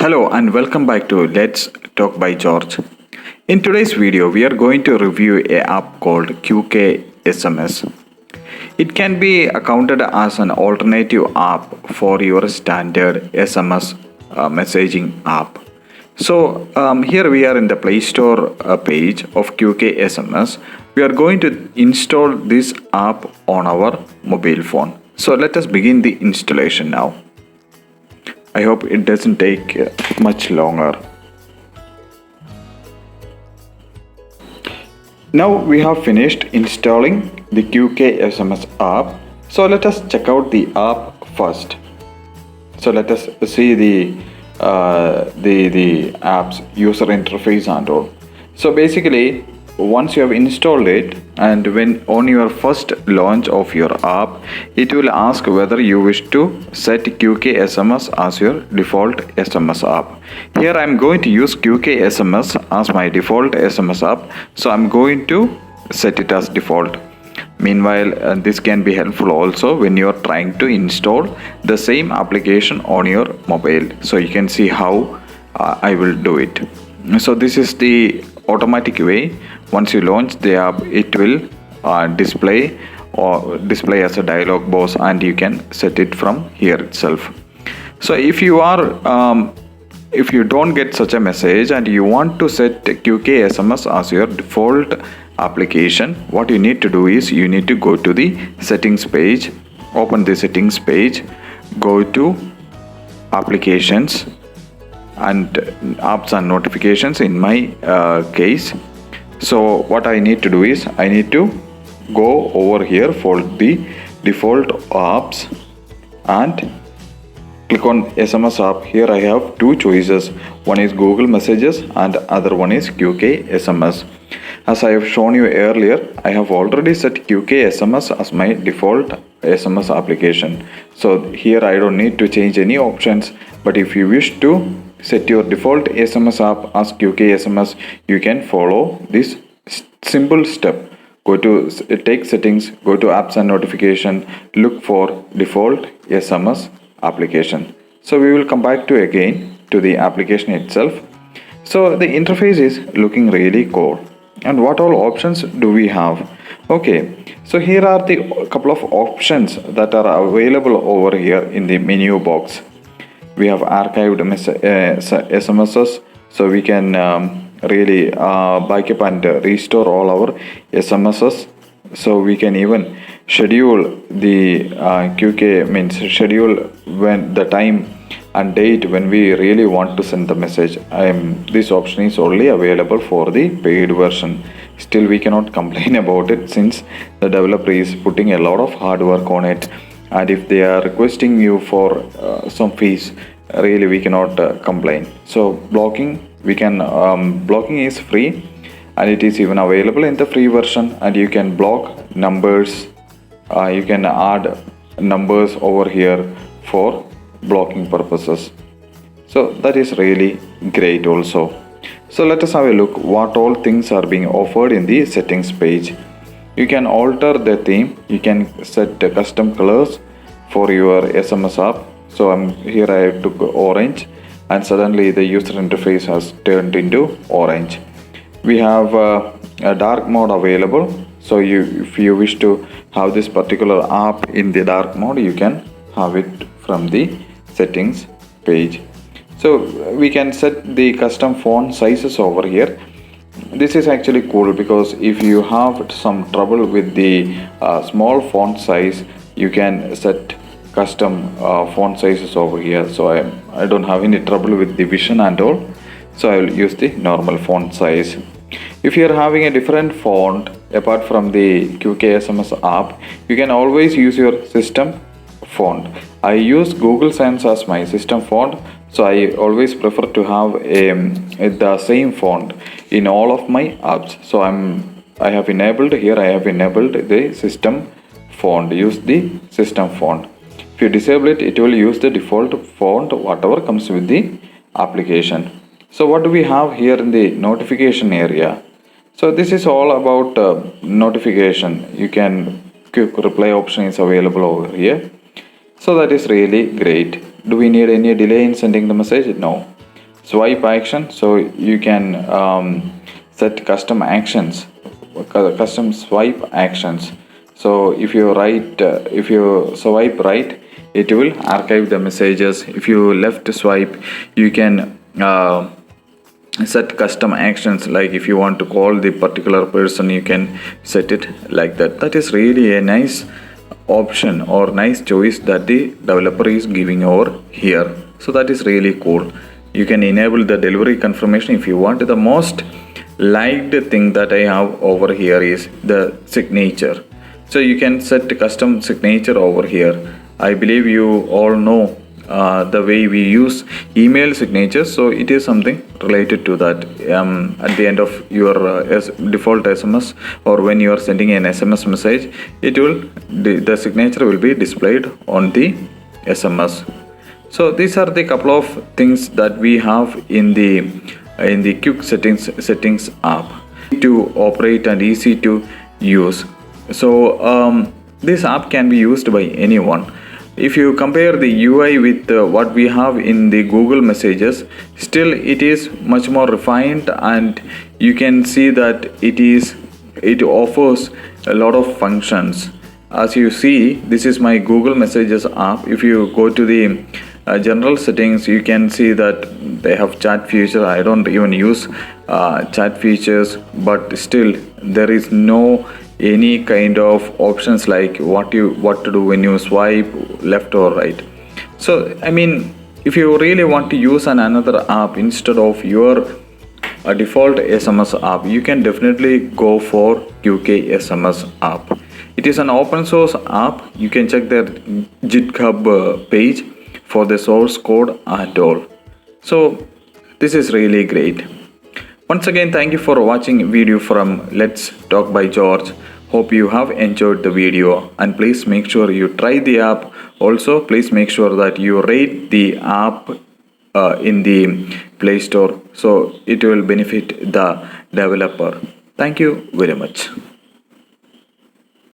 Hello and welcome back to Let's Talk by George. In today's video, we are going to review a app called QK SMS. It can be accounted as an alternative app for your standard SMS messaging app. Here we are in the Play Store page of QK SMS. We are going to install this app on our mobile phone. So let us begin the installation now. I hope it doesn't take much longer. Now we have finished installing the QK SMS app. So let us check out the app first. So let us see the app's user interface and all. So basically, once you have installed it and when on your first launch of your app, it will ask whether you wish to set QK SMS as your default SMS app. Here I am going to use QK SMS as my default SMS app, so I am going to set it as default. Meanwhile, this can be helpful also when you are trying to install the same application on your mobile. So you can see how I will do it. So this is the automatic way. Once you launch the app, it will display as a dialog box, and you can set it from here itself. So if you don't get such a message and you want to set QK SMS as your default application, what you need to do is you need to go to the settings page, open the settings page, go to applications and apps and notifications in my case. So what I need to do is I need to go over here for the default apps and click on SMS app. Here I have two choices. One is Google Messages and other one is QK SMS. As I have shown you earlier, I have already set QK SMS as my default SMS application. So here I don't need to change any options, but if you wish to set your default SMS app as QK SMS, you can follow this simple step. Go to take settings, go to apps and notification, look for default SMS application. So we will come back to the application itself. So the interface is looking really cool. And what all options do we have? Okay, so here are the couple of options that are available over here in the menu box. We have archived SMSs, so we can really back up and restore all our SMSs. So we can even schedule the QK, means schedule when the time and date when we really want to send the message. This option is only available for the paid version. Still we cannot complain about it since the developer is putting a lot of hard work on it, and if they are requesting you for some fees, really we cannot complain. So blocking is free, and it is even available in the free version, and you can block numbers. You can add numbers over here for blocking purposes. So that is really great also. So let us have a look what all things are being offered in the settings page. You can alter the theme. You can set custom colors for your SMS app. So here I took orange, and suddenly the user interface has turned into orange. We have a dark mode available. So if you wish to have this particular app in the dark mode, you can have it from the settings page. So we can set the custom font sizes over here. This is actually cool because if you have some trouble with the small font size, you can set custom font sizes over here. So I don't have any trouble with the vision and all, so I will use the normal font size. If you are having a different font apart from the QK SMS app, you can always use your system font. I use Google Sans as my system font, so I always prefer to have the same font in all of my apps. So I have enabled the system font. Use the system font. If you disable it, it will use the default font whatever comes with the application. So what do we have here in the notification area? So this is all about notification. You can quick reply option is available over here. So that is really great. Do we need any delay in sending the message? No. swipe action, so you can set custom actions, custom swipe actions. So if you swipe right, it will archive the messages. If you left swipe, you can set custom actions, like if you want to call the particular person, you can set it like that. That is really a nice option or nice choice that the developer is giving over here. So that is really cool. You can enable the delivery confirmation if you want. The most liked thing that I have over here is the signature. So you can set custom signature over here. I believe you all know the way we use email signatures, so it is something related to that. At the end of your default SMS, or when you are sending an SMS message, the signature will be displayed on the SMS. So these are the couple of things that we have in the quick settings app, to operate and easy to use. So this app can be used by anyone. If you compare the UI with what we have in the Google Messages, still it is much more refined, and you can see that it offers a lot of functions. As you see, this is my Google Messages app. If you go to the general settings, you can see that they have chat feature. I don't even use chat features, but still there is no any kind of options like what to do when you swipe left or right. So I mean, if you really want to use another app instead of your default SMS app, you can definitely go for QK SMS app. It is an open source app. You can check their GitHub page for the source code and all. So this is really great. Once again, thank you for watching video from Let's Talk by George. Hope you have enjoyed the video, and please make sure you try the app. Also, please make sure that you rate the app in the Play Store, so it will benefit the developer. Thank you very much.